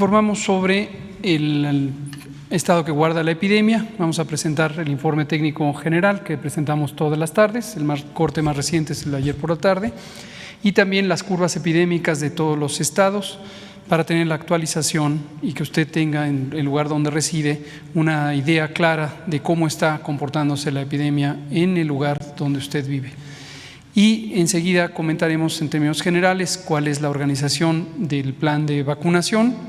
Informamos sobre el estado que guarda la epidemia. Vamos a presentar el informe técnico general que presentamos todas las tardes. El corte más reciente es el de ayer por la tarde. Y también las curvas epidémicas de todos los estados para tener la actualización y que usted tenga en el lugar donde reside una idea clara de cómo está comportándose la epidemia en el lugar donde usted vive. Y enseguida comentaremos en términos generales cuál es la organización del plan de vacunación,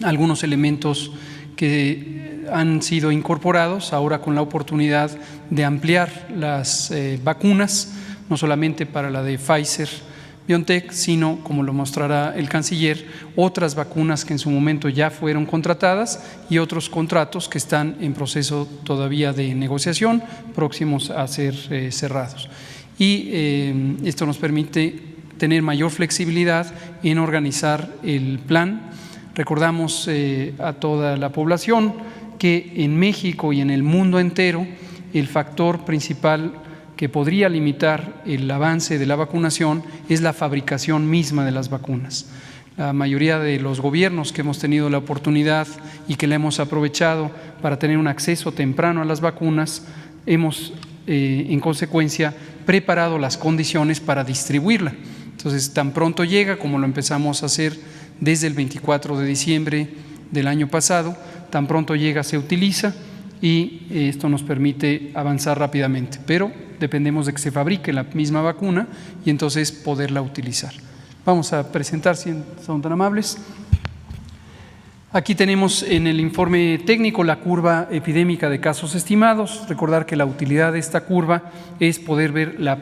algunos elementos que han sido incorporados ahora con la oportunidad de ampliar las vacunas, no solamente para la de Pfizer-BioNTech, sino, como lo mostrará el canciller, otras vacunas que en su momento ya fueron contratadas y otros contratos que están en proceso todavía de negociación, próximos a ser cerrados. Y esto nos permite tener mayor flexibilidad en organizar el plan. Recordamos a toda la población que en México y en el mundo entero el factor principal que podría limitar el avance de la vacunación es la fabricación misma de las vacunas. La mayoría de los gobiernos que hemos tenido la oportunidad y que la hemos aprovechado para tener un acceso temprano a las vacunas, hemos en consecuencia preparado las condiciones para distribuirla. Entonces, tan pronto llega, como lo empezamos a hacer desde el 24 de diciembre del año pasado, tan pronto llega se utiliza y esto nos permite avanzar rápidamente, pero dependemos de que se fabrique la misma vacuna y entonces poderla utilizar. Vamos a presentar, si son tan amables. Aquí tenemos en el informe técnico la curva epidémica de casos estimados. Recordar que la utilidad de esta curva es poder ver la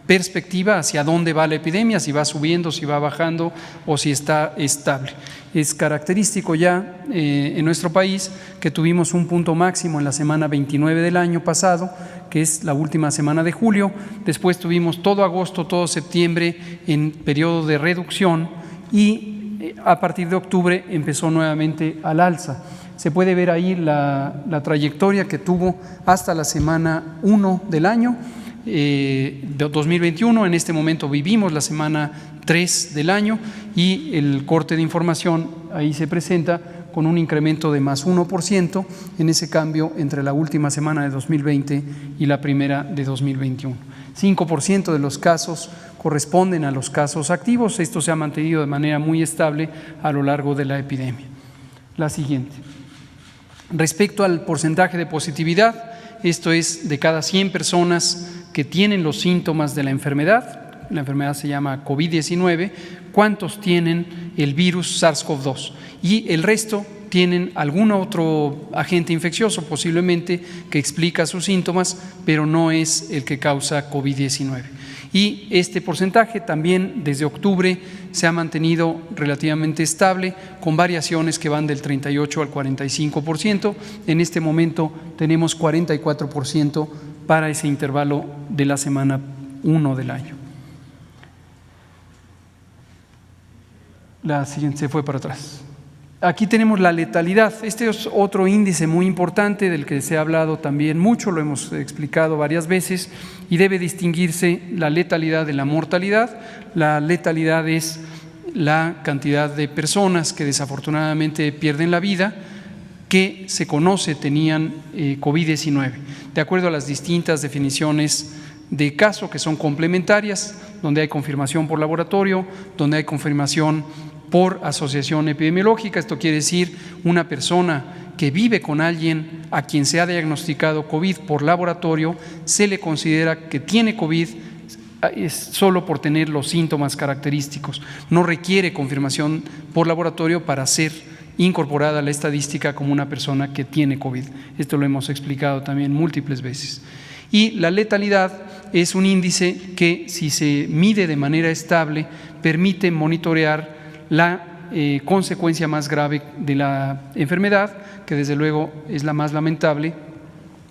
perspectiva hacia dónde va la epidemia, si va subiendo, si va bajando o si está estable. Es característico ya en nuestro país que tuvimos un punto máximo en la semana 29 del año pasado, que es la última semana de julio. Después tuvimos todo agosto, todo septiembre en periodo de reducción y a partir de octubre empezó nuevamente al alza. Se puede ver ahí la trayectoria que tuvo hasta la semana 1 del año de 2021. En este momento vivimos la semana 3 del año y el corte de información ahí se presenta con un incremento de más 1% en ese cambio entre la última semana de 2020 y la primera de 2021. 5% de los casos corresponden a los casos activos. Esto se ha mantenido de manera muy estable a lo largo de la epidemia. La siguiente. Respecto al porcentaje de positividad, esto es de cada 100 personas que tienen los síntomas de la enfermedad se llama COVID-19, ¿cuántos tienen el virus SARS-CoV-2? Y el resto tienen algún otro agente infeccioso posiblemente que explica sus síntomas, pero no es el que causa COVID-19. Y este porcentaje también desde octubre se ha mantenido relativamente estable, con variaciones que van del 38 al 45%. En este momento tenemos 44% para ese intervalo de la semana 1 del año. La siguiente se fue para atrás. Aquí tenemos la letalidad. Este es otro índice muy importante del que se ha hablado también mucho, lo hemos explicado varias veces, y debe distinguirse la letalidad de la mortalidad. La letalidad es la cantidad de personas que desafortunadamente pierden la vida que se conoce tenían COVID-19, de acuerdo a las distintas definiciones de caso que son complementarias, donde hay confirmación por laboratorio, donde hay confirmación por asociación epidemiológica. Esto quiere decir una persona que vive con alguien a quien se ha diagnosticado COVID por laboratorio, se le considera que tiene COVID es solo por tener los síntomas característicos. No requiere confirmación por laboratorio para ser incorporada a la estadística como una persona que tiene COVID. Esto lo hemos explicado también múltiples veces. Y la letalidad es un índice que, si se mide de manera estable, permite monitorear la consecuencia más grave de la enfermedad, que desde luego es la más lamentable,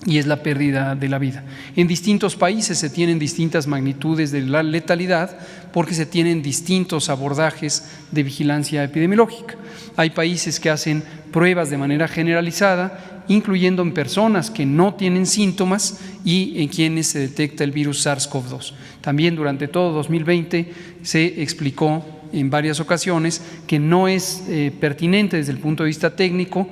y es la pérdida de la vida. En distintos países se tienen distintas magnitudes de la letalidad porque se tienen distintos abordajes de vigilancia epidemiológica. Hay países que hacen pruebas de manera generalizada, incluyendo en personas que no tienen síntomas y en quienes se detecta el virus SARS-CoV-2. También durante todo 2020 se explicó en varias ocasiones que no es pertinente desde el punto de vista técnico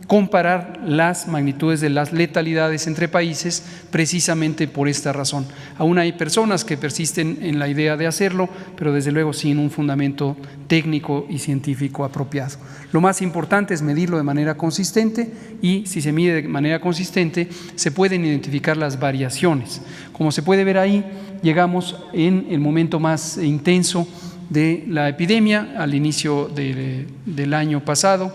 comparar las magnitudes de las letalidades entre países precisamente por esta razón. Aún hay personas que persisten en la idea de hacerlo, pero desde luego sin un fundamento técnico y científico apropiado. Lo más importante es medirlo de manera consistente y si se mide de manera consistente se pueden identificar las variaciones. Como se puede ver ahí, llegamos en el momento más intenso de la epidemia al inicio del año pasado.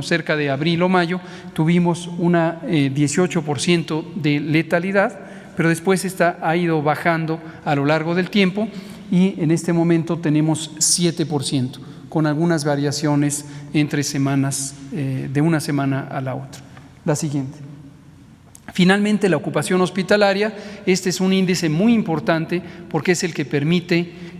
Cerca de abril o mayo, tuvimos una 18% de letalidad, pero después esta ha ido bajando a lo largo del tiempo y en este momento tenemos 7%, con algunas variaciones entre semanas, de una semana a la otra. La siguiente. Finalmente, la ocupación hospitalaria. Este es un índice muy importante porque es el que permite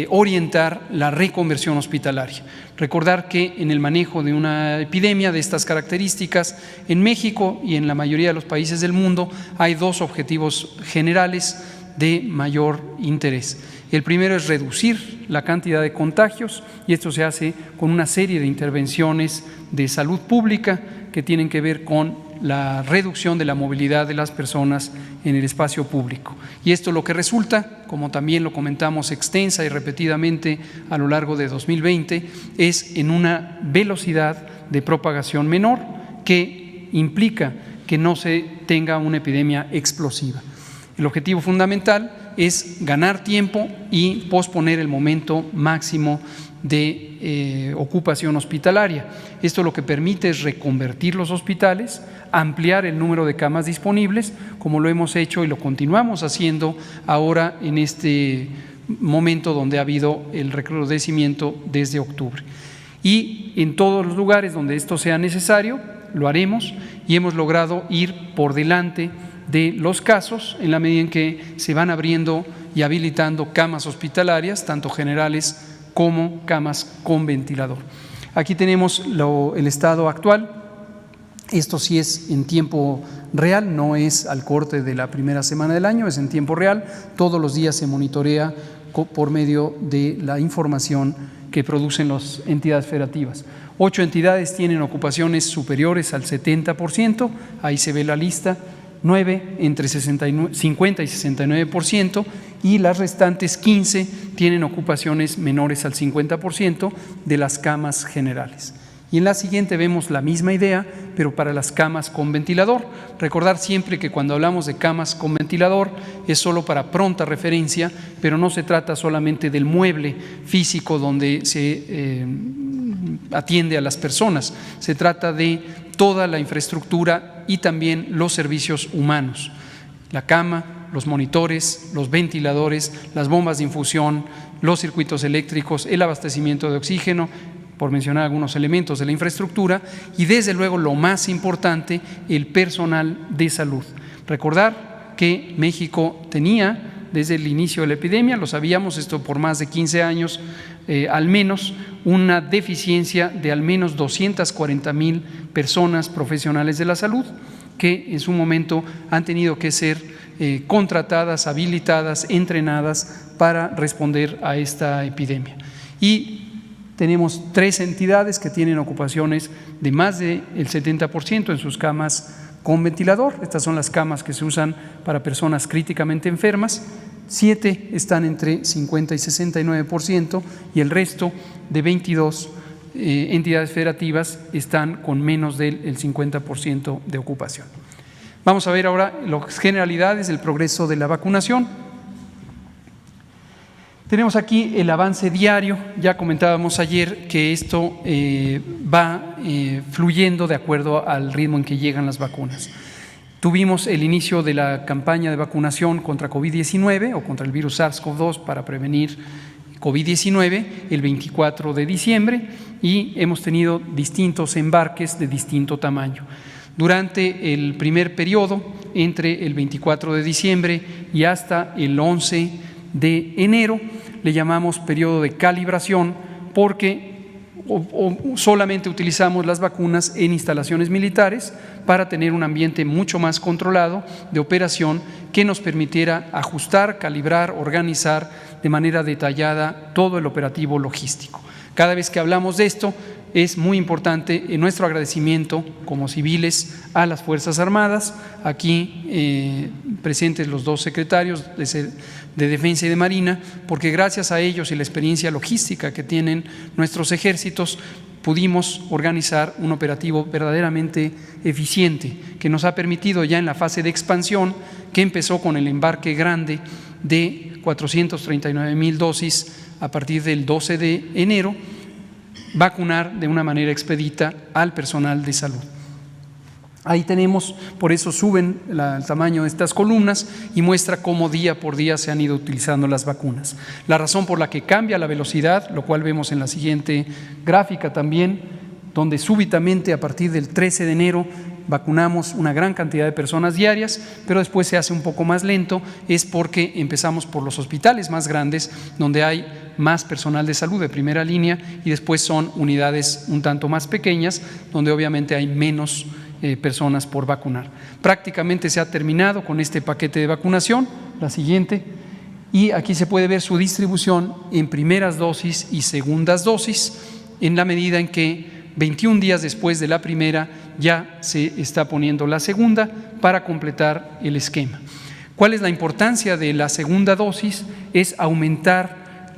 orientar la reconversión hospitalaria. Recordar que en el manejo de una epidemia de estas características, en México y en la mayoría de los países del mundo hay dos objetivos generales de mayor interés. El primero es reducir la cantidad de contagios y esto se hace con una serie de intervenciones de salud pública que tienen que ver con la reducción de la movilidad de las personas en el espacio público. Y esto lo que resulta, como también lo comentamos extensa y repetidamente a lo largo de 2020, es en una velocidad de propagación menor que implica que no se tenga una epidemia explosiva. El objetivo fundamental es ganar tiempo y posponer el momento máximo de ocupación hospitalaria. Esto lo que permite es reconvertir los hospitales, ampliar el número de camas disponibles, como lo hemos hecho y lo continuamos haciendo ahora en este momento donde ha habido el recrudecimiento desde octubre. Y en todos los lugares donde esto sea necesario, lo haremos y hemos logrado ir por delante de los casos en la medida en que se van abriendo y habilitando camas hospitalarias, tanto generales como camas con ventilador. Aquí tenemos el estado actual. Esto sí es en tiempo real, no es al corte de la primera semana del año, es en tiempo real. Todos los días se monitorea por medio de la información que producen las entidades federativas. 8 entidades tienen ocupaciones superiores al 70%, ahí se ve la lista. 9 entre 50 y 69% y las restantes 15 tienen ocupaciones menores al 50% de las camas generales. Y en la siguiente vemos la misma idea, pero para las camas con ventilador. Recordar siempre que cuando hablamos de camas con ventilador es solo para pronta referencia, pero no se trata solamente del mueble físico donde se atiende a las personas, se trata de toda la infraestructura y también los servicios humanos, la cama, los monitores, los ventiladores, las bombas de infusión, los circuitos eléctricos, el abastecimiento de oxígeno, por mencionar algunos elementos de la infraestructura y desde luego lo más importante, el personal de salud. Recordar que México tenía desde el inicio de la epidemia, lo sabíamos esto por más de 15 años, al menos una deficiencia de al menos 240,000 personas profesionales de la salud que en su momento han tenido que ser contratadas, habilitadas, entrenadas para responder a esta epidemia. Y tenemos 3 entidades que tienen ocupaciones de más del 70% en sus camas con ventilador. Estas son las camas que se usan para personas críticamente enfermas. 7 están entre 50 y 69% y el resto de 22 entidades federativas están con menos del 50% de ocupación. Vamos a ver ahora las generalidades del progreso de la vacunación. Tenemos aquí el avance diario, ya comentábamos ayer que esto va fluyendo de acuerdo al ritmo en que llegan las vacunas. Tuvimos el inicio de la campaña de vacunación contra COVID-19 o contra el virus SARS-CoV-2 para prevenir COVID-19 el 24 de diciembre y hemos tenido distintos embarques de distinto tamaño. Durante el primer periodo, entre el 24 de diciembre y hasta el 11 de enero, le llamamos periodo de calibración porque o solamente utilizamos las vacunas en instalaciones militares para tener un ambiente mucho más controlado de operación que nos permitiera ajustar, calibrar, organizar de manera detallada todo el operativo logístico. Cada vez que hablamos de esto, es muy importante nuestro agradecimiento como civiles a las Fuerzas Armadas, aquí presentes los dos secretarios de Defensa y de Marina, porque gracias a ellos y la experiencia logística que tienen nuestros ejércitos, pudimos organizar un operativo verdaderamente eficiente que nos ha permitido ya en la fase de expansión, que empezó con el embarque grande de 439,000 dosis a partir del 12 de enero, vacunar de una manera expedita al personal de salud. Ahí tenemos, por eso suben el tamaño de estas columnas y muestra cómo día por día se han ido utilizando las vacunas. La razón por la que cambia la velocidad, lo cual vemos en la siguiente gráfica también, donde súbitamente a partir del 13 de enero vacunamos una gran cantidad de personas diarias, pero después se hace un poco más lento, es porque empezamos por los hospitales más grandes, donde hay más personal de salud de primera línea, y después son unidades un tanto más pequeñas, donde obviamente hay menos personas por vacunar. Prácticamente se ha terminado con este paquete de vacunación, la siguiente, y aquí se puede ver su distribución en primeras dosis y segundas dosis, en la medida en que 21 días después de la primera ya se está poniendo la segunda para completar el esquema. ¿Cuál es la importancia de la segunda dosis? Es aumentar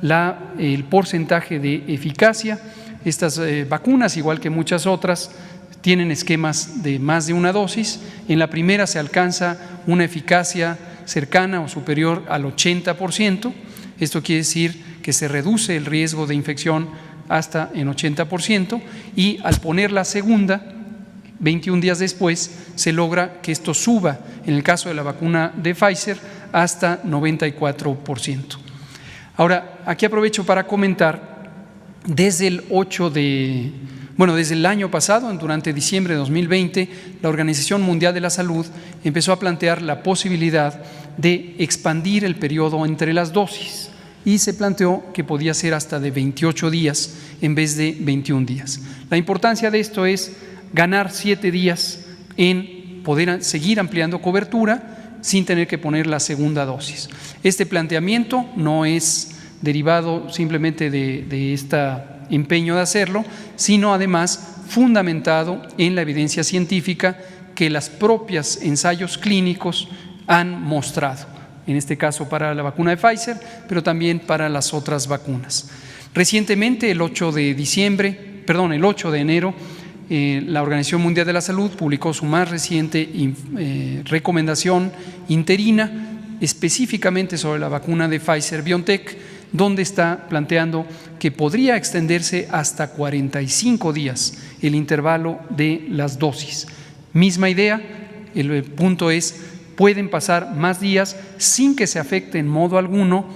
el porcentaje de eficacia. Estas vacunas, igual que muchas otras, tienen esquemas de más de una dosis. En la primera se alcanza una eficacia cercana o superior al 80%. Esto quiere decir que se reduce el riesgo de infección hasta en 80%, y al poner la segunda, 21 días después, se logra que esto suba, en el caso de la vacuna de Pfizer, hasta 94%. Ahora, aquí aprovecho para comentar, desde el año pasado, durante diciembre de 2020, la Organización Mundial de la Salud empezó a plantear la posibilidad de expandir el periodo entre las dosis, y se planteó que podía ser hasta de 28 días en vez de 21 días. La importancia de esto es ganar 7 días en poder seguir ampliando cobertura sin tener que poner la segunda dosis. Este planteamiento no es derivado simplemente de este empeño de hacerlo, sino además fundamentado en la evidencia científica que los propios ensayos clínicos han mostrado, en este caso para la vacuna de Pfizer, pero también para las otras vacunas. Recientemente, el 8 de enero, la Organización Mundial de la Salud publicó su más reciente recomendación interina, específicamente sobre la vacuna de Pfizer-BioNTech, donde está planteando que podría extenderse hasta 45 días el intervalo de las dosis. Misma idea, el punto es, pueden pasar más días sin que se afecte en modo alguno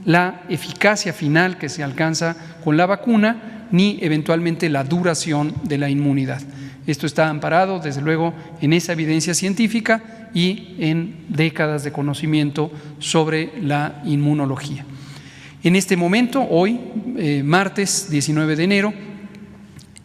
la eficacia final que se alcanza con la vacuna, ni eventualmente la duración de la inmunidad. Esto está amparado, desde luego, en esa evidencia científica y en décadas de conocimiento sobre la inmunología. En este momento, hoy, martes 19 de enero,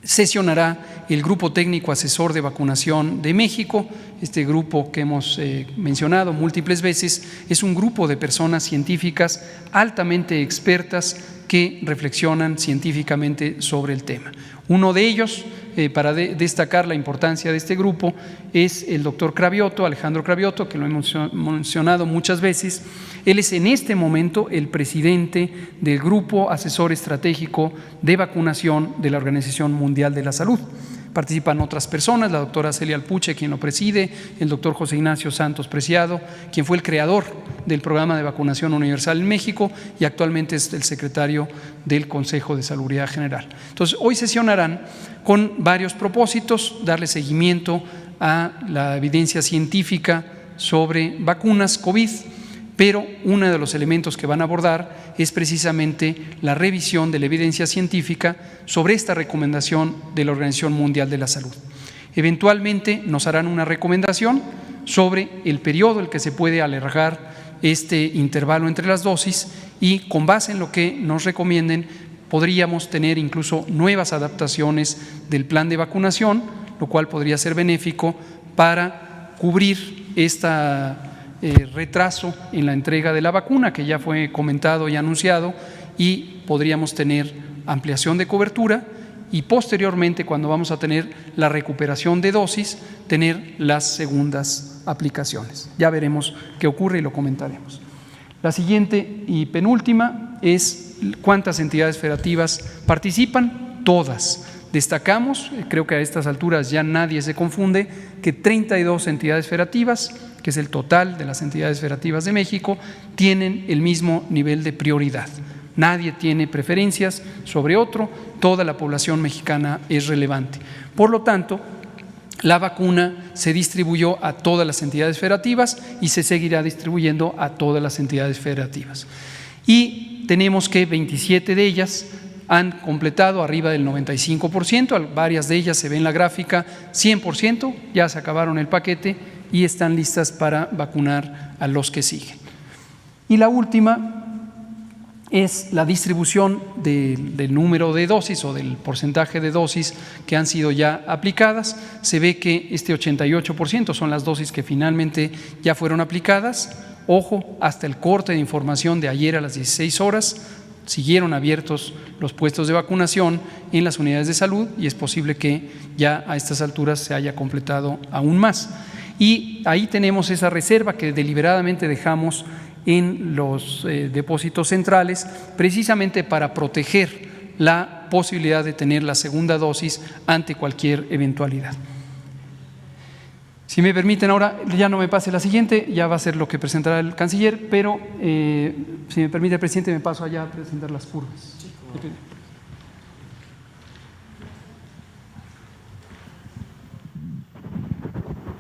sesionará el Grupo Técnico Asesor de Vacunación de México. Este grupo que hemos mencionado múltiples veces es un grupo de personas científicas altamente expertas que reflexionan científicamente sobre el tema. Uno de ellos, para destacar la importancia de este grupo, es el doctor Cravioto, Alejandro Cravioto, que lo hemos mencionado muchas veces. Él es en este momento el presidente del Grupo Asesor Estratégico de Vacunación de la Organización Mundial de la Salud. Participan otras personas, la doctora Celia Alpuche, quien lo preside, el doctor José Ignacio Santos Preciado, quien fue el creador del programa de vacunación universal en México y actualmente es el secretario del Consejo de Salubridad General. Entonces, hoy sesionarán con varios propósitos: darle seguimiento a la evidencia científica sobre vacunas COVID, pero uno de los elementos que van a abordar es precisamente la revisión de la evidencia científica sobre esta recomendación de la Organización Mundial de la Salud. Eventualmente nos harán una recomendación sobre el periodo en el que se puede alargar este intervalo entre las dosis, y con base en lo que nos recomienden podríamos tener incluso nuevas adaptaciones del plan de vacunación, lo cual podría ser benéfico para cubrir este retraso en la entrega de la vacuna, que ya fue comentado y anunciado, y podríamos tener ampliación de cobertura y posteriormente, cuando vamos a tener la recuperación de dosis, tener las segundas aplicaciones. Ya veremos qué ocurre y lo comentaremos. La siguiente y penúltima es cuántas entidades federativas participan. Todas. Destacamos, creo que a estas alturas ya nadie se confunde, que 32 entidades federativas, que es el total de las entidades federativas de México, tienen el mismo nivel de prioridad. Nadie tiene preferencias sobre otro, toda la población mexicana es relevante. Por lo tanto, la vacuna se distribuyó a todas las entidades federativas y se seguirá distribuyendo a todas las entidades federativas. Y tenemos que 27 de ellas han completado arriba del 95%, varias de ellas se ve en la gráfica, 100%, ya se acabaron el paquete y están listas para vacunar a los que siguen. Y la última es la distribución del número de dosis o del porcentaje de dosis que han sido ya aplicadas. Se ve que este 88% son las dosis que finalmente ya fueron aplicadas. Ojo, hasta el corte de información de ayer a las 16 horas, siguieron abiertos los puestos de vacunación en las unidades de salud y es posible que ya a estas alturas se haya completado aún más. Y ahí tenemos esa reserva que deliberadamente dejamos en los depósitos centrales, precisamente para proteger la posibilidad de tener la segunda dosis ante cualquier eventualidad. Si me permiten ahora, ya no me pase la siguiente, ya va a ser lo que presentará el canciller, pero si me permite el presidente, me paso allá a presentar las curvas.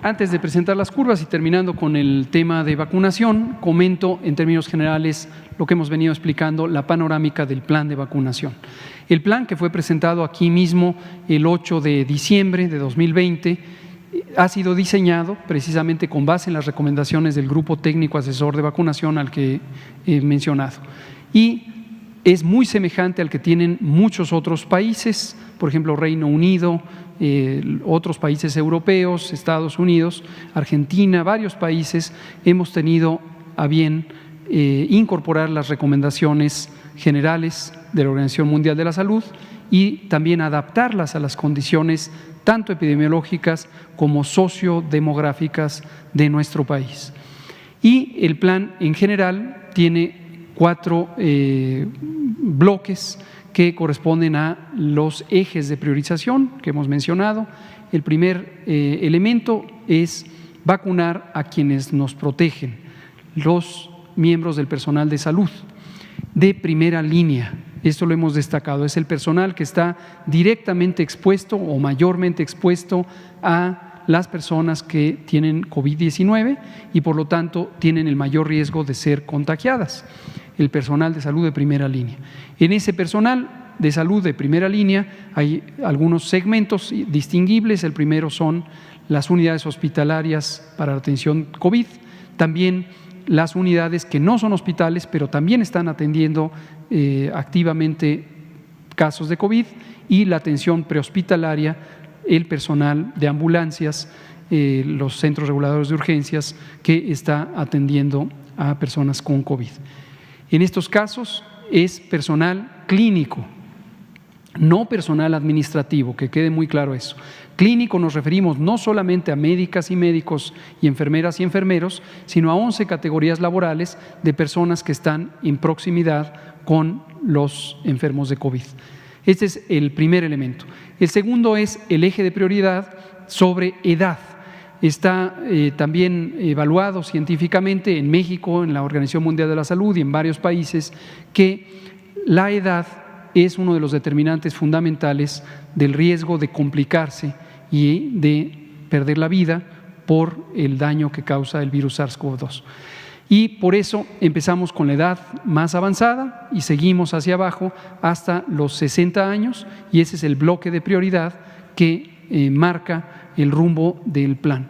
Antes de presentar las curvas y terminando con el tema de vacunación, comento en términos generales lo que hemos venido explicando, la panorámica del plan de vacunación. El plan que fue presentado aquí mismo el 8 de diciembre de 2020 ha sido diseñado precisamente con base en las recomendaciones del Grupo Técnico Asesor de Vacunación al que he mencionado. Y es muy semejante al que tienen muchos otros países, por ejemplo, Reino Unido, otros países europeos, Estados Unidos, Argentina, varios países hemos tenido a bien incorporar las recomendaciones generales de la Organización Mundial de la Salud y también adaptarlas a las condiciones tanto epidemiológicas como sociodemográficas de nuestro país. Y el plan en general tiene 4 bloques que corresponden a los ejes de priorización que hemos mencionado. El primer elemento es vacunar a quienes nos protegen, los miembros del personal de salud de primera línea. Esto lo hemos destacado, es el personal que está directamente expuesto o mayormente expuesto a las personas que tienen COVID-19 y por lo tanto tienen el mayor riesgo de ser contagiadas, el personal de salud de primera línea. En ese personal de salud de primera línea hay algunos segmentos distinguibles. El primero son las unidades hospitalarias para la atención COVID, también las unidades que no son hospitales, pero también están atendiendo activamente casos de COVID, y la atención prehospitalaria, el personal de ambulancias, los centros reguladores de urgencias que está atendiendo a personas con COVID. En estos casos es personal clínico, no personal administrativo, que quede muy claro eso. Clínico nos referimos no solamente a médicas y médicos y enfermeras y enfermeros, sino a 11 categorías laborales de personas que están en proximidad con los enfermos de COVID. Este es el primer elemento. El segundo es el eje de prioridad sobre edad. Está también evaluado científicamente en México, en la Organización Mundial de la Salud y en varios países, que la edad es uno de los determinantes fundamentales del riesgo de complicarse y de perder la vida por el daño que causa el virus SARS-CoV-2. Y por eso empezamos con la edad más avanzada y seguimos hacia abajo hasta los 60 años, y ese es el bloque de prioridad que marca el rumbo del plan.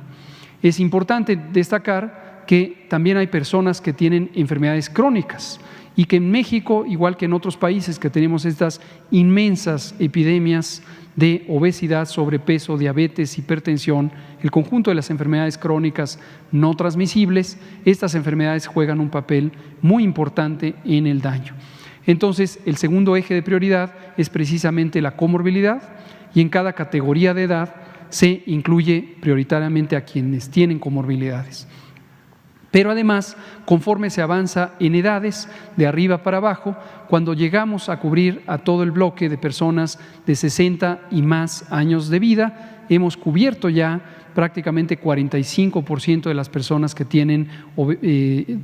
Es importante destacar que también hay personas que tienen enfermedades crónicas y que en México, igual que en otros países que tenemos estas inmensas epidemias de obesidad, sobrepeso, diabetes, hipertensión, el conjunto de las enfermedades crónicas no transmisibles, estas enfermedades juegan un papel muy importante en el daño. Entonces, el segundo eje de prioridad es precisamente la comorbilidad, y en cada categoría de edad se incluye prioritariamente a quienes tienen comorbilidades. Pero además, conforme se avanza en edades, de arriba para abajo, cuando llegamos a cubrir a todo el bloque de personas de 60 y más años de vida, hemos cubierto ya prácticamente 45% de las personas que tienen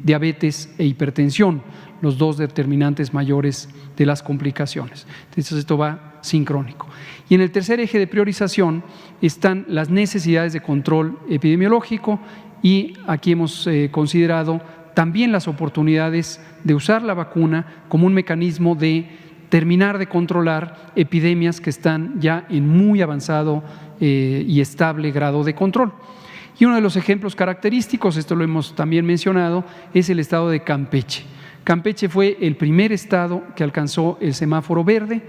diabetes e hipertensión, los dos determinantes mayores de las complicaciones. Entonces, esto va sincrónico. Y en el tercer eje de priorización están las necesidades de control epidemiológico, y aquí hemos considerado también las oportunidades de usar la vacuna como un mecanismo de terminar de controlar epidemias que están ya en muy avanzado y estable grado de control. Y uno de los ejemplos característicos, esto lo hemos también mencionado, es el estado de Campeche. Campeche fue el primer estado que alcanzó el semáforo verde,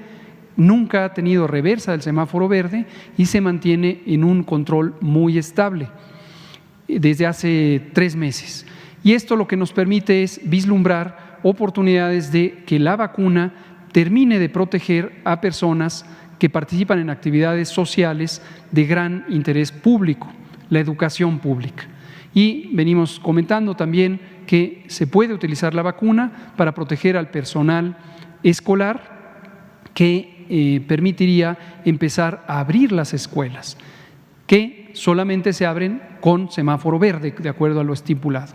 nunca ha tenido reversa del semáforo verde y se mantiene en un control muy estable desde hace 3 meses. Y esto lo que nos permite es vislumbrar oportunidades de que la vacuna termine de proteger a personas que participan en actividades sociales de gran interés público, la educación pública. Y venimos comentando también que se puede utilizar la vacuna para proteger al personal escolar, que permitiría empezar a abrir las escuelas, que solamente se abren con semáforo verde, de acuerdo a lo estipulado.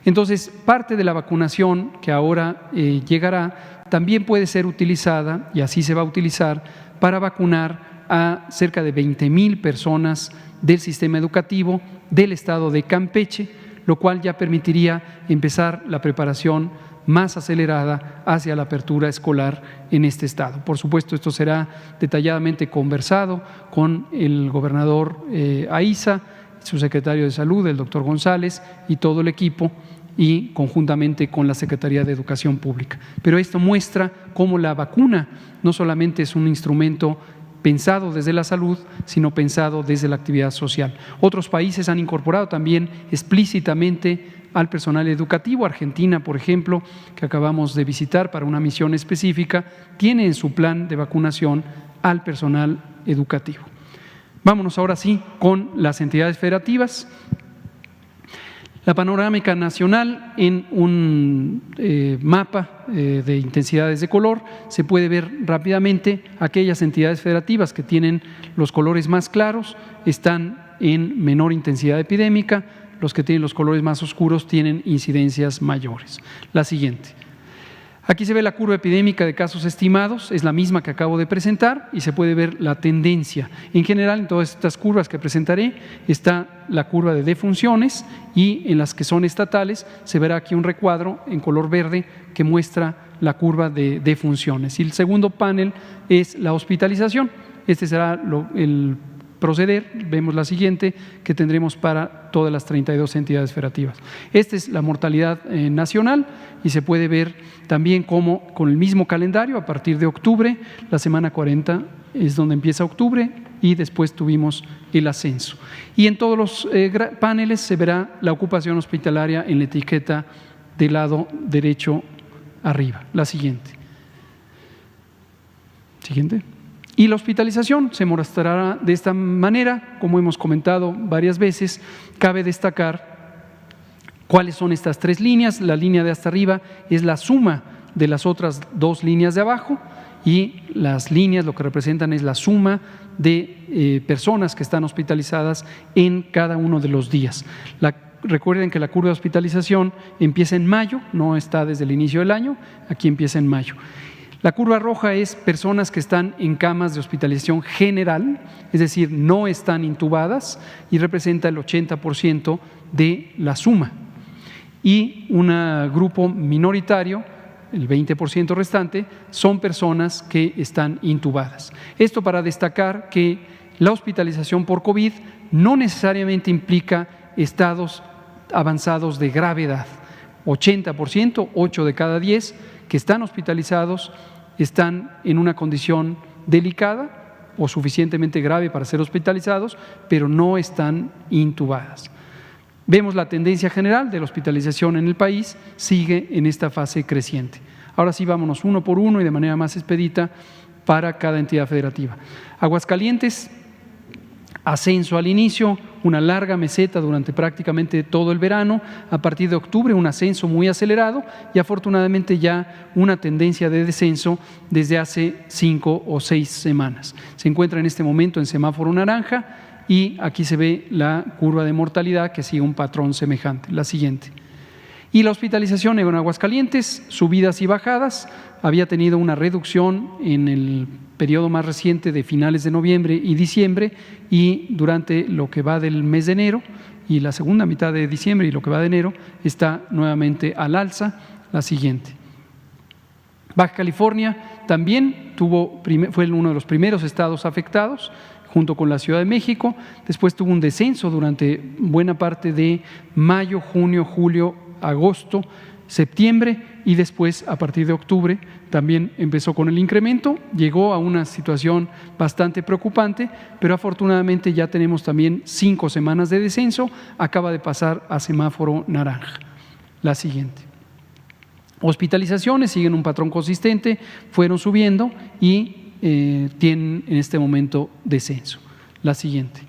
Entonces, parte de la vacunación que ahora llegará también puede ser utilizada, y así se va a utilizar, para vacunar a cerca de 20,000 personas del sistema educativo del estado de Campeche, lo cual ya permitiría empezar la preparación más acelerada hacia la apertura escolar en este estado. Por supuesto, esto será detalladamente conversado con el gobernador Aiza, su secretario de Salud, el doctor González, y todo el equipo, y conjuntamente con la Secretaría de Educación Pública. Pero esto muestra cómo la vacuna no solamente es un instrumento pensado desde la salud, sino pensado desde la actividad social. Otros países han incorporado también explícitamente al personal educativo. Argentina, por ejemplo, que acabamos de visitar para una misión específica, tiene en su plan de vacunación al personal educativo. Vámonos ahora sí con las entidades federativas. La panorámica nacional en un mapa de intensidades de color, se puede ver rápidamente aquellas entidades federativas que tienen los colores más claros, están en menor intensidad epidémica, los que tienen los colores más oscuros tienen incidencias mayores. La siguiente. Aquí se ve la curva epidémica de casos estimados, es la misma que acabo de presentar y se puede ver la tendencia. En general, en todas estas curvas que presentaré está la curva de defunciones, y en las que son estatales se verá aquí un recuadro en color verde que muestra la curva de defunciones. Y el segundo panel es la hospitalización. Este será el proceder, vemos la siguiente, que tendremos para todas las 32 entidades federativas. Esta es la mortalidad nacional, y se puede ver también cómo con el mismo calendario, a partir de octubre, la semana 40 es donde empieza octubre, y después tuvimos el ascenso. Y en todos los paneles se verá la ocupación hospitalaria en la etiqueta del lado derecho arriba. La siguiente. Siguiente. Y la hospitalización se mostrará de esta manera, como hemos comentado varias veces. Cabe destacar cuáles son estas 3 líneas. La línea de hasta arriba es la suma de las otras 2 líneas de abajo, y las líneas lo que representan es la suma de personas que están hospitalizadas en cada uno de los días. Recuerden que la curva de hospitalización empieza en mayo, no está desde el inicio del año, aquí empieza en mayo. La curva roja es personas que están en camas de hospitalización general, es decir, no están intubadas, y representa el 80% de la suma. Y un grupo minoritario, el 20% restante, son personas que están intubadas. Esto para destacar que la hospitalización por COVID no necesariamente implica estados avanzados de gravedad. 80%, 8 de cada 10, que están hospitalizados están en una condición delicada o suficientemente grave para ser hospitalizados, pero no están intubadas. Vemos la tendencia general de la hospitalización en el país, sigue en esta fase creciente. Ahora sí, vámonos uno por uno y de manera más expedita para cada entidad federativa. Aguascalientes, ascenso al inicio, una larga meseta durante prácticamente todo el verano. A partir de octubre, un ascenso muy acelerado y afortunadamente ya una tendencia de descenso desde hace 5 o 6 semanas. Se encuentra en este momento en semáforo naranja y aquí se ve la curva de mortalidad que sigue un patrón semejante. La siguiente. Y la hospitalización en Aguascalientes, subidas y bajadas, había tenido una reducción en el periodo más reciente de finales de noviembre y diciembre y durante lo que va del mes de enero y la segunda mitad de diciembre y lo que va de enero está nuevamente al alza. La siguiente. Baja California también fue uno de los primeros estados afectados junto con la Ciudad de México, después tuvo un descenso durante buena parte de mayo, junio, julio, agosto, septiembre y después a partir de octubre también empezó con el incremento, llegó a una situación bastante preocupante, pero afortunadamente ya tenemos también 5 semanas de descenso, acaba de pasar a semáforo naranja. La siguiente. Hospitalizaciones siguen un patrón consistente, fueron subiendo y tienen en este momento descenso. La siguiente.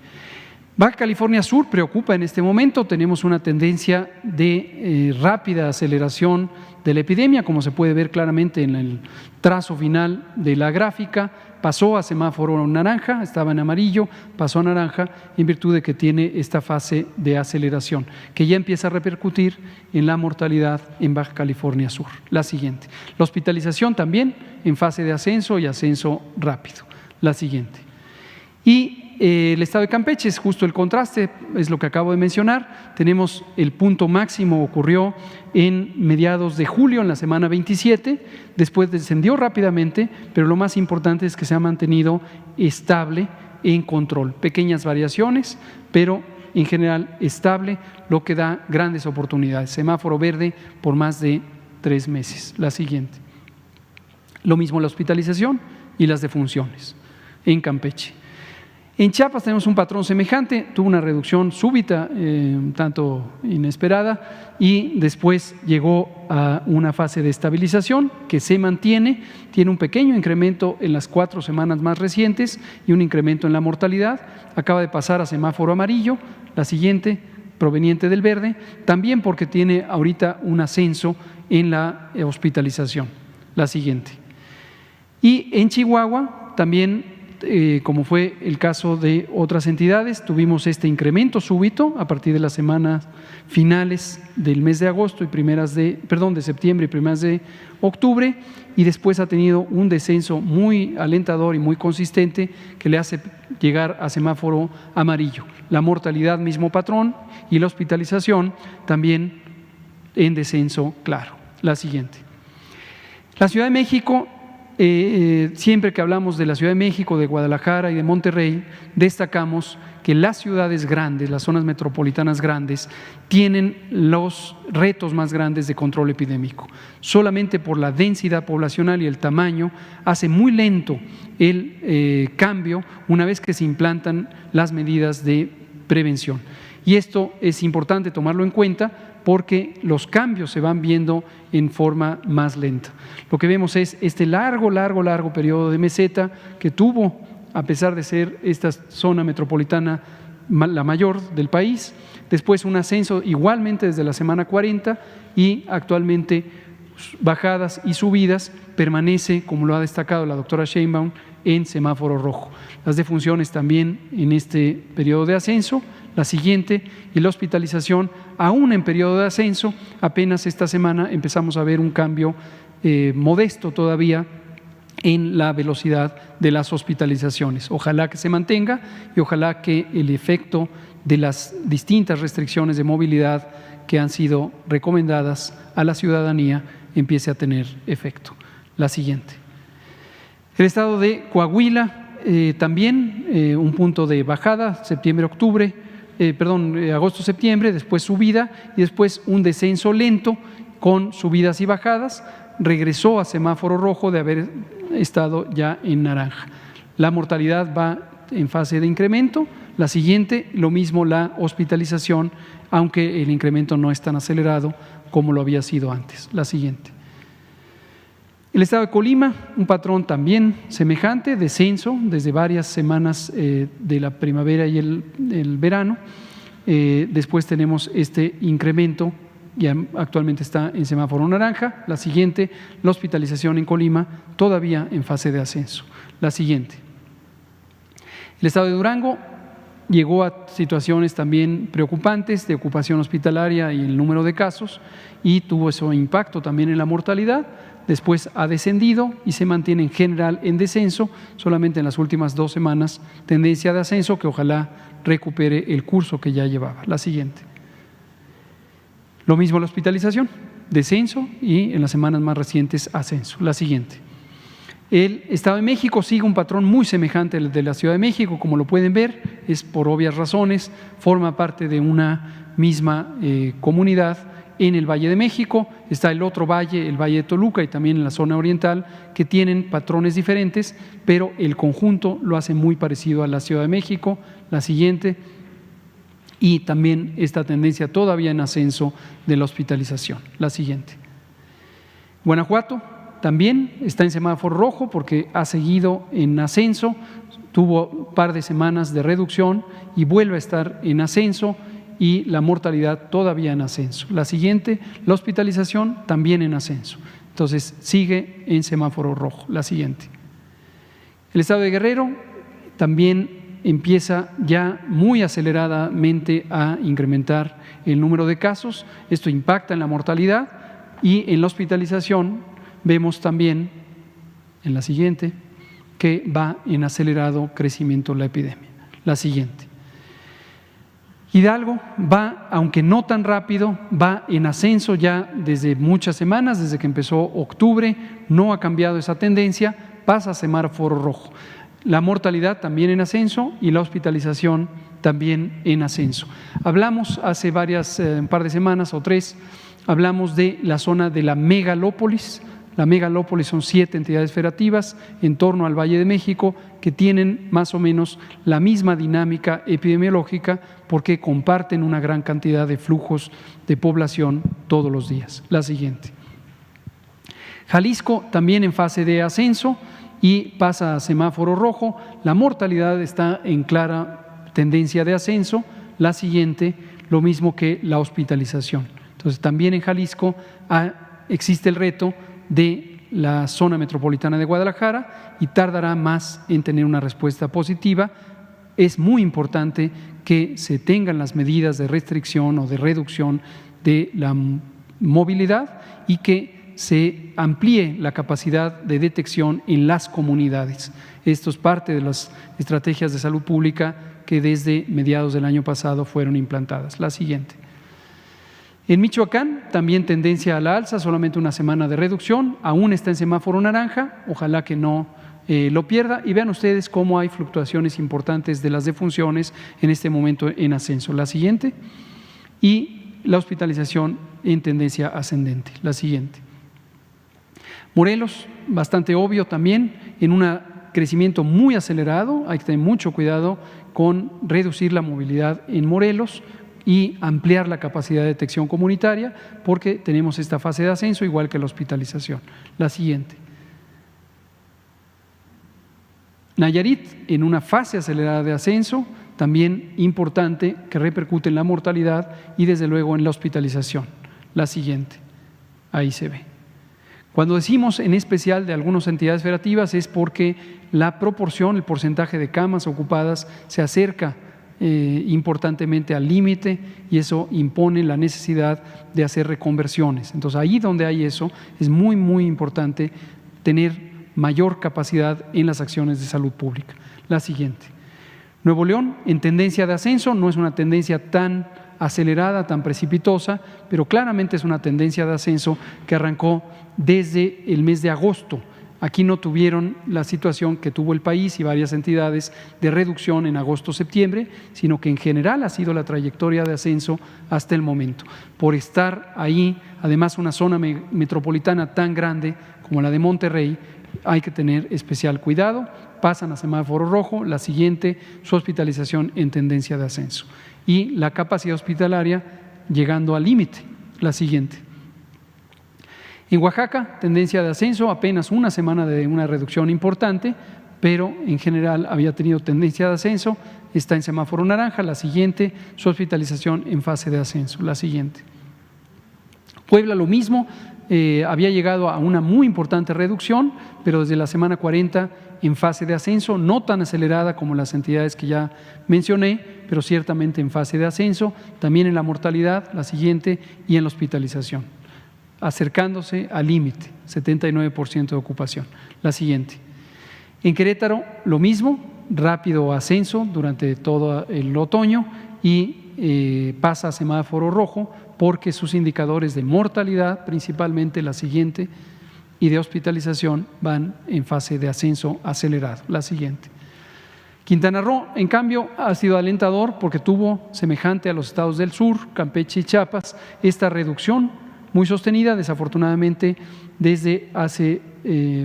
Baja California Sur preocupa en este momento, tenemos una tendencia de rápida aceleración de la epidemia, como se puede ver claramente en el trazo final de la gráfica, pasó a semáforo naranja, estaba en amarillo, pasó a naranja en virtud de que tiene esta fase de aceleración, que ya empieza a repercutir en la mortalidad en Baja California Sur. La siguiente. La hospitalización también en fase de ascenso y ascenso rápido. La siguiente. Y el estado de Campeche es justo el contraste, es lo que acabo de mencionar. Tenemos el punto máximo, ocurrió en mediados de julio, en la semana 27, después descendió rápidamente, pero lo más importante es que se ha mantenido estable en control. Pequeñas variaciones, pero en general estable, lo que da grandes oportunidades. Semáforo verde por más de 3 meses. La siguiente. Lo mismo la hospitalización y las defunciones en Campeche. En Chiapas tenemos un patrón semejante, tuvo una reducción súbita, tanto inesperada, y después llegó a una fase de estabilización que se mantiene, tiene un pequeño incremento en las 4 semanas más recientes y un incremento en la mortalidad, acaba de pasar a semáforo amarillo, la siguiente, proveniente del verde, también porque tiene ahorita un ascenso en la hospitalización, la siguiente. Y en Chihuahua también, como fue el caso de otras entidades, tuvimos este incremento súbito a partir de las semanas finales del mes de agosto y de septiembre y primeras de octubre, y después ha tenido un descenso muy alentador y muy consistente que le hace llegar a semáforo amarillo. La mortalidad, mismo patrón, y la hospitalización también en descenso claro. La siguiente. La Ciudad de México. Siempre que hablamos de la Ciudad de México, de Guadalajara y de Monterrey, destacamos que las ciudades grandes, las zonas metropolitanas grandes, tienen los retos más grandes de control epidémico. Solamente por la densidad poblacional y el tamaño hace muy lento el cambio una vez que se implantan las medidas de prevención. Y esto es importante tomarlo en cuenta porque los cambios se van viendo en forma más lenta. Lo que vemos es este largo periodo de meseta que tuvo, a pesar de ser esta zona metropolitana la mayor del país, después un ascenso igualmente desde la semana 40 y actualmente bajadas y subidas, permanece, como lo ha destacado la doctora Sheinbaum, en semáforo rojo. Las defunciones también en este periodo de ascenso. La siguiente, y la hospitalización, aún en periodo de ascenso, apenas esta semana empezamos a ver un cambio modesto todavía en la velocidad de las hospitalizaciones. Ojalá que se mantenga y ojalá que el efecto de las distintas restricciones de movilidad que han sido recomendadas a la ciudadanía empiece a tener efecto. La siguiente. El estado de Coahuila, también un punto de bajada, agosto-septiembre, después subida y después un descenso lento con subidas y bajadas. regresó a semáforo rojo de haber estado ya en naranja. La mortalidad va en fase de incremento. La siguiente, lo mismo la hospitalización, aunque el incremento no es tan acelerado como lo había sido antes. La siguiente. El estado de Colima, un patrón también semejante, descenso desde varias semanas de la primavera y el verano. Después tenemos este incremento, y actualmente está en semáforo naranja. La siguiente, la hospitalización en Colima, todavía en fase de ascenso. La siguiente. El estado de Durango llegó a situaciones también preocupantes de ocupación hospitalaria y el número de casos, y tuvo ese impacto también en la mortalidad. Después ha descendido y se mantiene en general en descenso, solamente en las últimas 2 semanas tendencia de ascenso, que ojalá recupere el curso que ya llevaba. La siguiente. Lo mismo la hospitalización, descenso, y en las semanas más recientes ascenso. La siguiente. El Estado de México sigue un patrón muy semejante al de la Ciudad de México, como lo pueden ver, es por obvias razones, forma parte de una misma comunidad. En el Valle de México está el otro valle, el Valle de Toluca, y también en la zona oriental, que tienen patrones diferentes, pero el conjunto lo hace muy parecido a la Ciudad de México. La siguiente. Y también esta tendencia todavía en ascenso de la hospitalización. La siguiente. Guanajuato también está en semáforo rojo porque ha seguido en ascenso, tuvo un par de semanas de reducción y vuelve a estar en ascenso, y la mortalidad todavía en ascenso. La siguiente, la hospitalización también en ascenso. Entonces sigue en semáforo rojo. La siguiente. El estado de Guerrero también empieza ya muy aceleradamente a incrementar el número de casos. Esto impacta en la mortalidad, y en la hospitalización vemos también, en la siguiente, que va en acelerado crecimiento la epidemia. La siguiente. Hidalgo va, aunque no tan rápido, va en ascenso ya desde muchas semanas, desde que empezó octubre, no ha cambiado esa tendencia, pasa a semáforo rojo. La mortalidad también en ascenso y la hospitalización también en ascenso. Hablamos hace un par de semanas o 3, hablamos de la zona de la megalópolis. La megalópolis son 7 entidades federativas en torno al Valle de México que tienen más o menos la misma dinámica epidemiológica porque comparten una gran cantidad de flujos de población todos los días. La siguiente. Jalisco también en fase de ascenso y pasa a semáforo rojo. La mortalidad está en clara tendencia de ascenso. La siguiente, lo mismo que la hospitalización. Entonces también en Jalisco existe el reto de la zona metropolitana de Guadalajara y tardará más en tener una respuesta positiva. Es muy importante que se tengan las medidas de restricción o de reducción de la movilidad y que se amplíe la capacidad de detección en las comunidades. Esto es parte de las estrategias de salud pública que desde mediados del año pasado fueron implantadas. La siguiente. En Michoacán también tendencia a la alza, solamente una semana de reducción, aún está en semáforo naranja, ojalá que no lo pierda, y vean ustedes cómo hay fluctuaciones importantes de las defunciones en este momento en ascenso. La siguiente, y la hospitalización en tendencia ascendente. La siguiente. Morelos, bastante obvio también, en un crecimiento muy acelerado, hay que tener mucho cuidado con reducir la movilidad en Morelos y ampliar la capacidad de detección comunitaria porque tenemos esta fase de ascenso igual que la hospitalización. La siguiente. Nayarit en una fase acelerada de ascenso, también importante que repercute en la mortalidad y desde luego en la hospitalización. La siguiente. Ahí se ve. Cuando decimos en especial de algunas entidades federativas es porque la proporción, el porcentaje de camas ocupadas se acerca importantemente al límite y eso impone la necesidad de hacer reconversiones. Entonces ahí donde hay eso es muy importante tener mayor capacidad en las acciones de salud pública. La siguiente. Nuevo León en tendencia de ascenso, no es una tendencia tan acelerada, tan precipitosa, pero claramente es una tendencia de ascenso que arrancó desde el mes de agosto. Aquí no tuvieron la situación que tuvo el país y varias entidades de reducción en agosto-septiembre, sino que en general ha sido la trayectoria de ascenso hasta el momento. Por estar ahí, además una zona metropolitana tan grande como la de Monterrey, hay que tener especial cuidado. Pasan a semáforo rojo, la siguiente, su hospitalización en tendencia de ascenso. Y la capacidad hospitalaria llegando al límite, la siguiente. En Oaxaca, tendencia de ascenso, apenas una semana de una reducción importante, pero en general había tenido tendencia de ascenso, está en semáforo naranja. La siguiente, su hospitalización en fase de ascenso, la siguiente. Puebla lo mismo, había llegado a una muy importante reducción, pero desde la semana 40 en fase de ascenso, no tan acelerada como las entidades que ya mencioné, pero ciertamente en fase de ascenso, también en la mortalidad, la siguiente, y en la hospitalización, acercándose al límite, 79% de ocupación. La siguiente. En Querétaro, lo mismo, rápido ascenso durante todo el otoño y pasa a semáforo rojo porque sus indicadores de mortalidad, principalmente la siguiente, y de hospitalización van en fase de ascenso acelerado. La siguiente. Quintana Roo, en cambio, ha sido alentador porque tuvo, semejante a los estados del sur, Campeche y Chiapas, esta reducción muy sostenida. Desafortunadamente, desde hace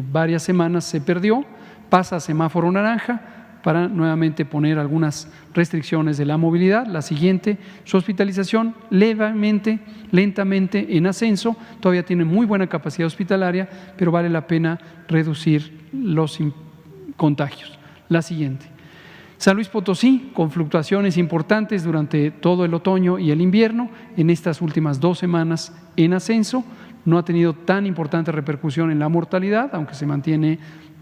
varias semanas se perdió, pasa a semáforo naranja para nuevamente poner algunas restricciones de la movilidad. La siguiente, su hospitalización levemente, lentamente en ascenso, todavía tiene muy buena capacidad hospitalaria, pero vale la pena reducir los contagios. La siguiente. San Luis Potosí, con fluctuaciones importantes durante todo el otoño y el invierno, en estas últimas 2 semanas en ascenso, no ha tenido tan importante repercusión en la mortalidad, aunque se mantiene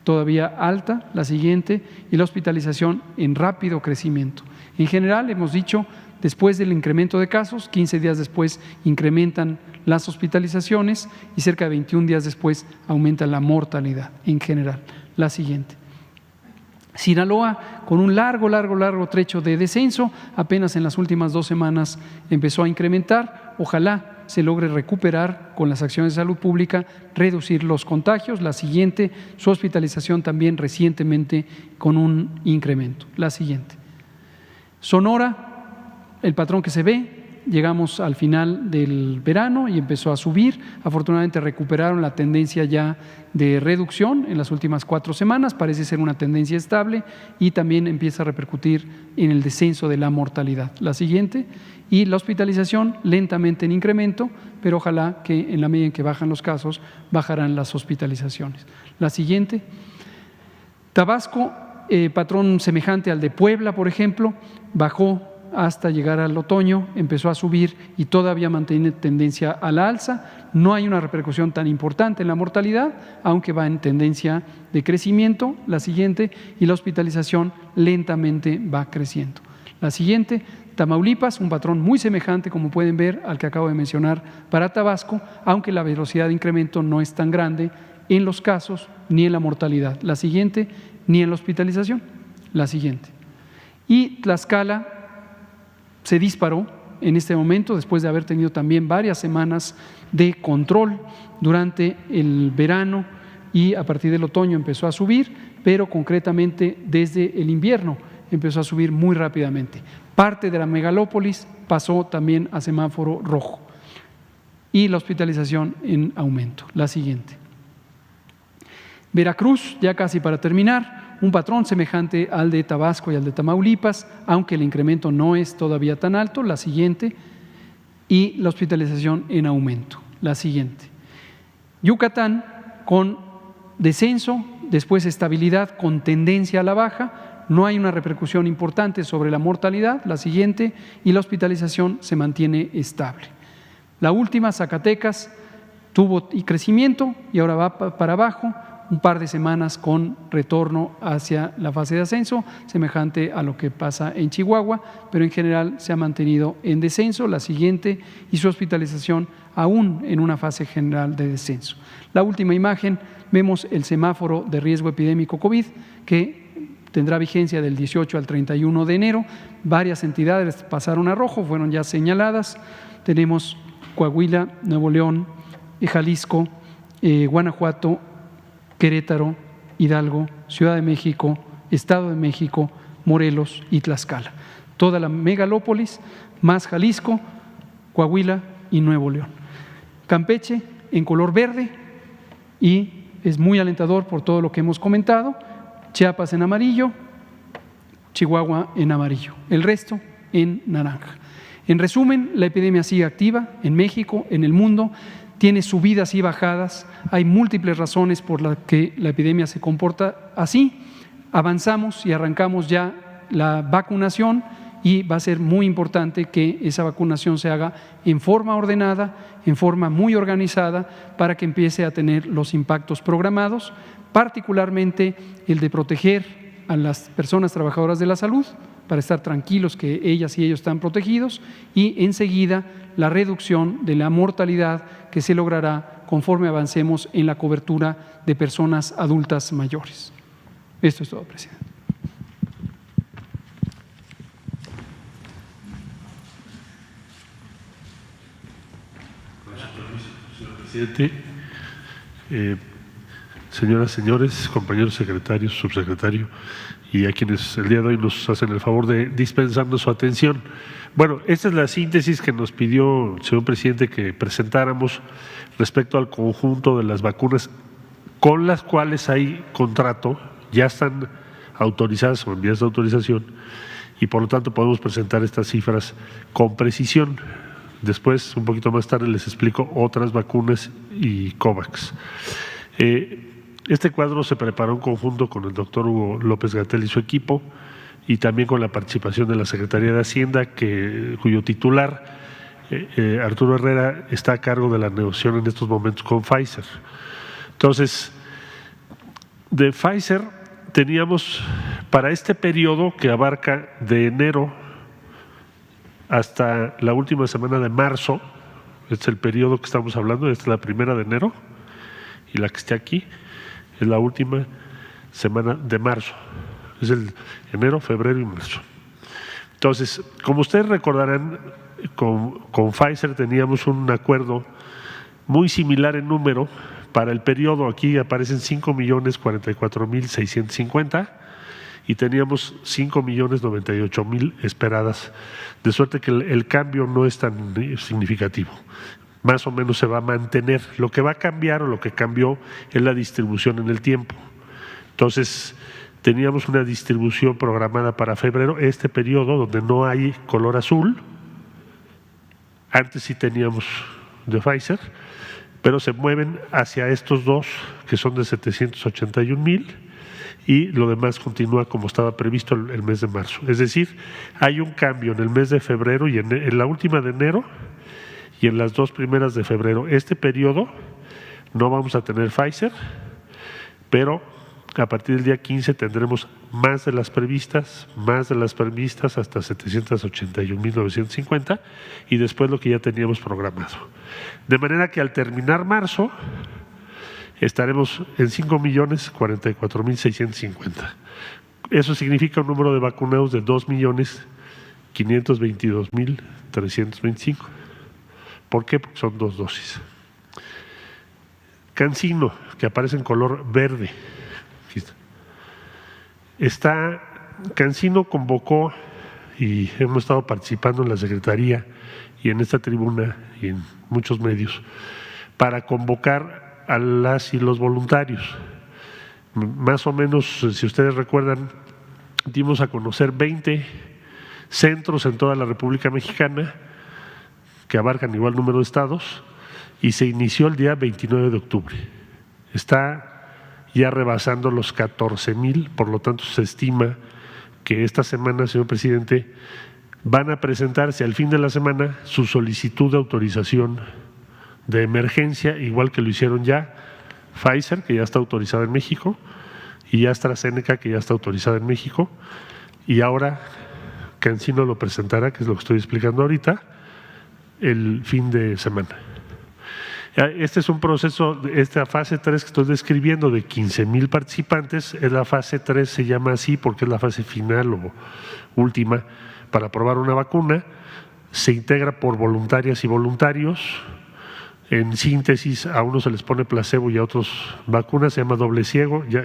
todavía alta. La siguiente, y la hospitalización en rápido crecimiento. En general, hemos dicho, después del incremento de casos, 15 días después incrementan las hospitalizaciones y cerca de 21 días después aumenta la mortalidad en general. La siguiente. Sinaloa, con un largo trecho de descenso, apenas en las últimas 2 semanas empezó a incrementar. Ojalá se logre recuperar con las acciones de salud pública, reducir los contagios. La siguiente, su hospitalización también recientemente con un incremento. La siguiente. Sonora, el patrón que se ve, llegamos al final del verano y empezó a subir. Afortunadamente recuperaron la tendencia ya de reducción en las últimas 4 semanas, parece ser una tendencia estable y también empieza a repercutir en el descenso de la mortalidad. La siguiente, y la hospitalización lentamente en incremento, pero ojalá que en la medida en que bajan los casos, bajarán las hospitalizaciones. La siguiente. Tabasco, patrón semejante al de Puebla, por ejemplo, bajó hasta llegar al otoño, empezó a subir y todavía mantiene tendencia a la alza. No hay una repercusión tan importante en la mortalidad, aunque va en tendencia de crecimiento. La siguiente, y la hospitalización lentamente va creciendo. La siguiente. Tamaulipas, un patrón muy semejante, como pueden ver, al que acabo de mencionar para Tabasco, aunque la velocidad de incremento no es tan grande en los casos ni en la mortalidad. La siguiente, ni en la hospitalización. La siguiente. Y Tlaxcala se disparó en este momento, después de haber tenido también varias semanas de control durante el verano y a partir del otoño empezó a subir, pero concretamente desde el invierno empezó a subir muy rápidamente. Parte de la megalópolis pasó también a semáforo rojo y la hospitalización en aumento. La siguiente. Veracruz, ya casi para terminar, un patrón semejante al de Tabasco y al de Tamaulipas, aunque el incremento no es todavía tan alto. La siguiente, y la hospitalización en aumento. La siguiente. Yucatán, con descenso, después estabilidad con tendencia a la baja. No hay una repercusión importante sobre la mortalidad. La siguiente, y la hospitalización se mantiene estable. La última, Zacatecas, tuvo crecimiento y ahora va para abajo. Un par de semanas con retorno hacia la fase de ascenso, semejante a lo que pasa en Chihuahua, pero en general se ha mantenido en descenso. La siguiente, y su hospitalización aún en una fase general de descenso. La última imagen, vemos el semáforo de riesgo epidémico COVID, que tendrá vigencia del 18 al 31 de enero. Varias entidades pasaron a rojo, fueron ya señaladas. Tenemos Coahuila, Nuevo León, Jalisco, Guanajuato Querétaro, Hidalgo, Ciudad de México, Estado de México, Morelos y Tlaxcala. Toda la megalópolis, más Jalisco, Coahuila y Nuevo León. Campeche en color verde y es muy alentador por todo lo que hemos comentado. Chiapas en amarillo, Chihuahua en amarillo, el resto en naranja. En resumen, la epidemia sigue activa en México, en el mundo, tiene subidas y bajadas, hay múltiples razones por las que la epidemia se comporta así. Avanzamos y arrancamos ya la vacunación y va a ser muy importante que esa vacunación se haga en forma ordenada, en forma muy organizada, para que empiece a tener los impactos programados, particularmente el de proteger a las personas trabajadoras de la salud, para estar tranquilos que ellas y ellos están protegidos, y enseguida la reducción de la mortalidad que se logrará conforme avancemos en la cobertura de personas adultas mayores. Esto es todo, presidente. Señor presidente, señoras, señores, compañeros secretarios, subsecretario, y a quienes el día de hoy nos hacen el favor de dispensarnos su atención. Bueno, esta es la síntesis que nos pidió el señor presidente que presentáramos respecto al conjunto de las vacunas con las cuales hay contrato, ya están autorizadas o en vías de autorización, y por lo tanto podemos presentar estas cifras con precisión. Después, un poquito más tarde, les explico otras vacunas y COVAX. Este cuadro se preparó en conjunto con el doctor Hugo López-Gatell y su equipo, y también con la participación de la Secretaría de Hacienda, cuyo titular, Arturo Herrera, está a cargo de la negociación en estos momentos con Pfizer. Entonces, de Pfizer teníamos para este periodo que abarca de enero hasta la última semana de marzo, este es el periodo que estamos hablando, esta es la primera de enero y la que está aquí es la última semana de marzo, es el enero, febrero y marzo. Entonces, como ustedes recordarán, con Pfizer teníamos un acuerdo muy similar en número para el periodo, aquí aparecen 5.044.650 y teníamos 5.098.000 esperadas, de suerte que el cambio no es tan significativo. Más o menos se va a mantener. Lo que va a cambiar o lo que cambió es la distribución en el tiempo. Entonces, teníamos una distribución programada para febrero, este periodo donde no hay color azul. Antes sí teníamos de Pfizer, pero se mueven hacia estos dos, que son de 781.000, y lo demás continúa como estaba previsto el mes de marzo. Es decir, hay un cambio en el mes de febrero y en la última de enero y en las dos primeras de febrero. Este periodo no vamos a tener Pfizer, pero a partir del día 15 tendremos más de las previstas hasta 781.950 y después lo que ya teníamos programado. De manera que al terminar marzo estaremos en 5.044.650. Eso significa un número de vacunados de 2.522.325. ¿Por qué? Porque son 2 dosis. CanSino, que aparece en color verde. CanSino convocó, y hemos estado participando en la Secretaría y en esta tribuna y en muchos medios, para convocar a las y los voluntarios. Más o menos, si ustedes recuerdan, dimos a conocer 20 centros en toda la República Mexicana que abarcan igual número de estados, y se inició el día 29 de octubre. Está ya rebasando los 14,000, por lo tanto se estima que esta semana, señor presidente, van a presentarse al fin de la semana su solicitud de autorización de emergencia, igual que lo hicieron ya Pfizer, que ya está autorizada en México, y AstraZeneca, que ya está autorizada en México, y ahora CanSino lo presentará, que es lo que estoy explicando ahorita, el fin de semana. Este es un proceso, esta fase 3 que estoy describiendo de 15,000 participantes, es la fase 3, se llama así porque es la fase final o última para probar una vacuna, se integra por voluntarias y voluntarios, En síntesis, a unos se les pone placebo y a otros vacunas, se llama doble ciego. Ya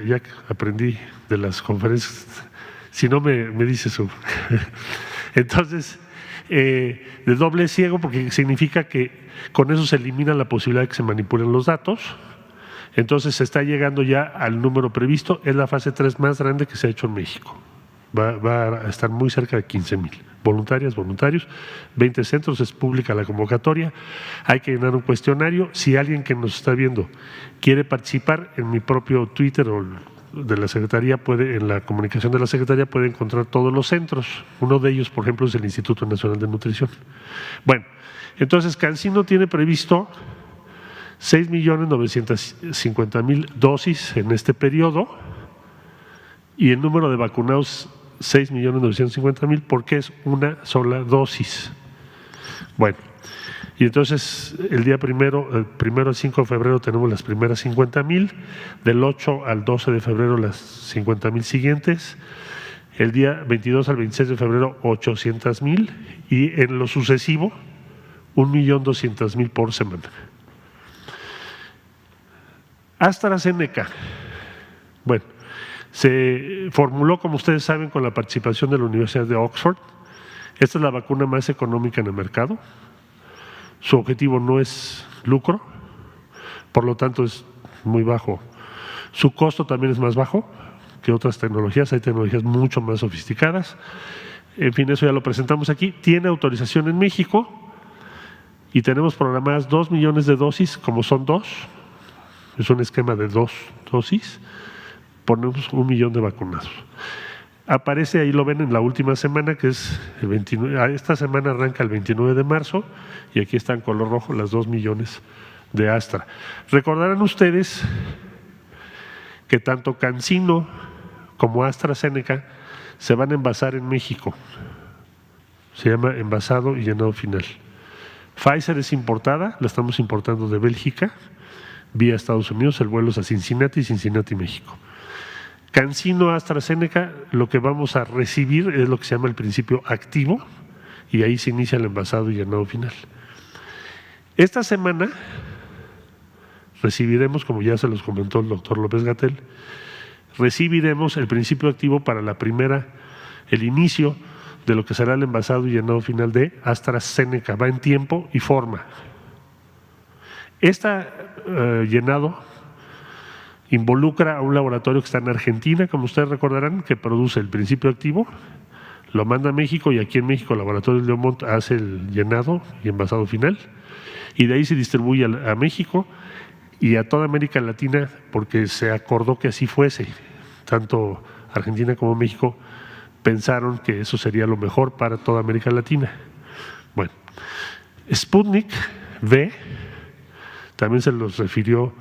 aprendí de las conferencias, si no me dice su. Entonces, de doble ciego porque significa que con eso se elimina la posibilidad de que se manipulen los datos. Entonces se está llegando ya al número previsto, es la fase 3 más grande que se ha hecho en México. Va a estar muy cerca de 15,000 voluntarios, 20 centros, es pública la convocatoria, hay que llenar un cuestionario. Si alguien que nos está viendo quiere participar, en mi propio Twitter o de la Secretaría en la comunicación de la Secretaría puede encontrar todos los centros. Uno de ellos, por ejemplo, es el Instituto Nacional de Nutrición. Bueno, entonces CanSino tiene previsto 6,950,000 dosis en este periodo y el número de vacunados 6,950,000 porque es una sola dosis. Bueno, y entonces el primero al 5 de febrero tenemos las primeras 50,000, del 8 al 12 de febrero las 50,000 siguientes, el día 22 al 26 de febrero 800,000 y en lo sucesivo 1,200,000 por semana. AstraZeneca, bueno, se formuló, como ustedes saben, con la participación de la Universidad de Oxford. Esta es la vacuna más económica en el mercado. Su objetivo no es lucro, por lo tanto es muy bajo. Su costo también es más bajo que otras tecnologías, hay tecnologías mucho más sofisticadas. En fin, eso ya lo presentamos aquí. Tiene autorización en México y tenemos programadas 2 millones de dosis, como son 2, es un esquema de 2 dosis, ponemos 1 millón de vacunados. Aparece, ahí lo ven en la última semana, que es el 29, esta semana arranca el 29 de marzo, y aquí está en color rojo las 2 millones de Astra. Recordarán ustedes que tanto CanSino como AstraZeneca se van a envasar en México. Se llama envasado y llenado final. Pfizer es importada, la estamos importando de Bélgica, vía Estados Unidos, el vuelo es a Cincinnati, México. CanSino, AstraZeneca, lo que vamos a recibir es lo que se llama el principio activo y ahí se inicia el envasado y llenado final. Esta semana recibiremos, como ya se los comentó el doctor López-Gatell, recibiremos el principio activo para el inicio de lo que será el envasado y llenado final de AstraZeneca. Va en tiempo y forma. Llenado involucra a un laboratorio que está en Argentina, como ustedes recordarán, que produce el principio activo, lo manda a México y aquí en México el laboratorio de Leomont hace el llenado y envasado final y de ahí se distribuye a México y a toda América Latina porque se acordó que así fuese. Tanto Argentina como México pensaron que eso sería lo mejor para toda América Latina. Bueno, Sputnik V, también se los refirió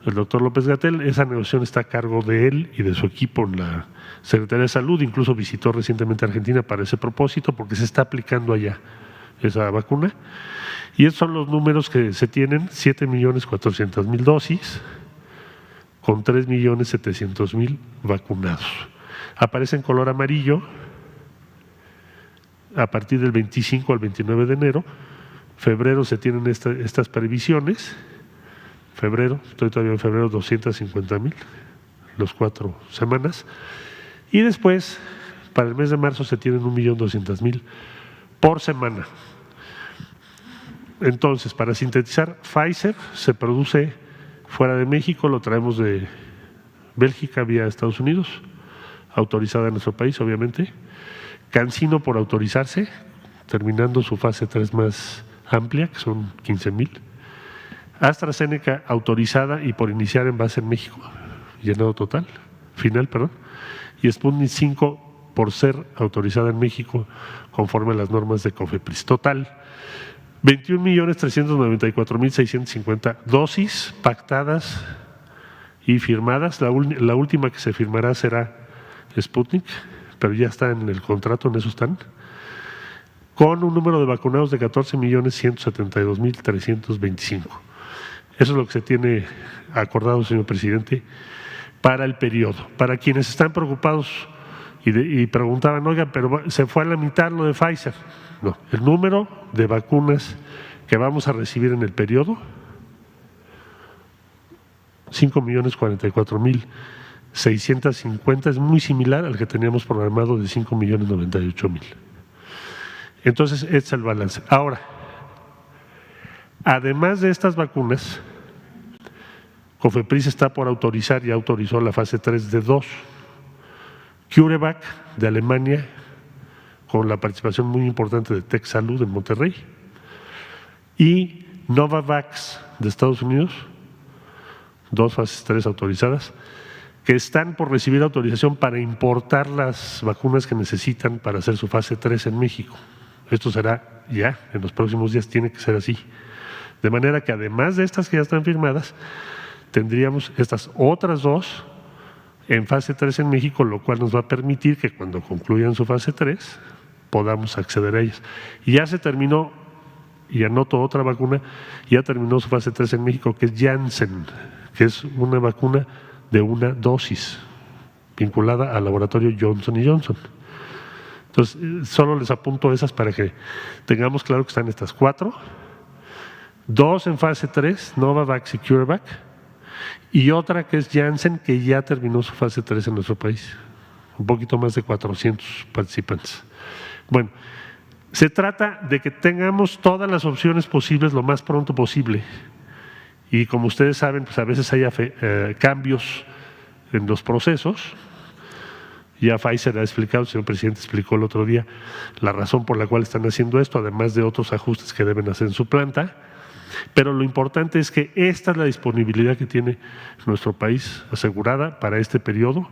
el doctor López-Gatell, esa negociación está a cargo de él y de su equipo en la Secretaría de Salud, incluso visitó recientemente Argentina para ese propósito porque se está aplicando allá esa vacuna. Y esos son los números que se tienen: 7,400,000 dosis con 3,700,000 vacunados. Aparece en color amarillo a partir del 25 al 29 de enero. Febrero se tienen estas previsiones. Estoy todavía en febrero, 250,000, los 4 semanas. Y después, para el mes de marzo, se tienen 1,200,000 por semana. Entonces, para sintetizar, Pfizer se produce fuera de México, lo traemos de Bélgica vía Estados Unidos, autorizada en nuestro país, obviamente. CanSino por autorizarse, terminando su fase 3 más amplia, que son 15,000. AstraZeneca autorizada y por iniciar envase en México, llenado final, y Sputnik 5 por ser autorizada en México conforme a las normas de COFEPRIS. Total, 21,394,650 dosis pactadas y firmadas. La última que se firmará será Sputnik, pero ya está en el contrato, en eso están, con un número de vacunados de 14,172,325. Eso es lo que se tiene acordado, señor presidente, para el periodo. Para quienes están preocupados y preguntaban, oiga, pero se fue a la mitad lo de Pfizer. No, el número de vacunas que vamos a recibir en el periodo 5.044.650, es muy similar al que teníamos programado de 5.098.000. Entonces, este es el balance. Ahora, además de estas vacunas, COFEPRIS está por autorizar, ya autorizó la fase 3 de 2. CureVac de Alemania, con la participación muy importante de Tech Salud en Monterrey, y Novavax de Estados Unidos, 2 fases 3 autorizadas, que están por recibir autorización para importar las vacunas que necesitan para hacer su fase 3 en México. Esto será ya, en los próximos días tiene que ser así. De manera que además de estas que ya están firmadas, tendríamos estas otras 2 en fase 3 en México, lo cual nos va a permitir que cuando concluyan su fase 3 podamos acceder a ellas. Y ya se terminó, y anoto otra vacuna, ya terminó su fase 3 en México, que es Janssen, que es una vacuna de una dosis vinculada al laboratorio Johnson & Johnson. Entonces, solo les apunto esas para que tengamos claro que están estas 4, 2 en fase 3, Novavax y CureVac, y otra que es Janssen, que ya terminó su fase 3 en nuestro país, un poquito más de 400 participantes. Bueno, se trata de que tengamos todas las opciones posibles lo más pronto posible, y como ustedes saben, pues a veces hay cambios en los procesos. Ya Pfizer ha explicado, el señor presidente explicó el otro día la razón por la cual están haciendo esto, además de otros ajustes que deben hacer en su planta. Pero lo importante es que esta es la disponibilidad que tiene nuestro país asegurada para este periodo,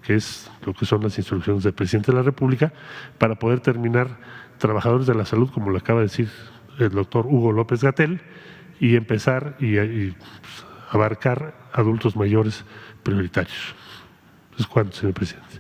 que es lo que son las instrucciones del presidente de la República, para poder terminar trabajadores de la salud, como lo acaba de decir el doctor Hugo López-Gatell, y empezar y abarcar adultos mayores prioritarios. ¿Es cuánto, señor presidente?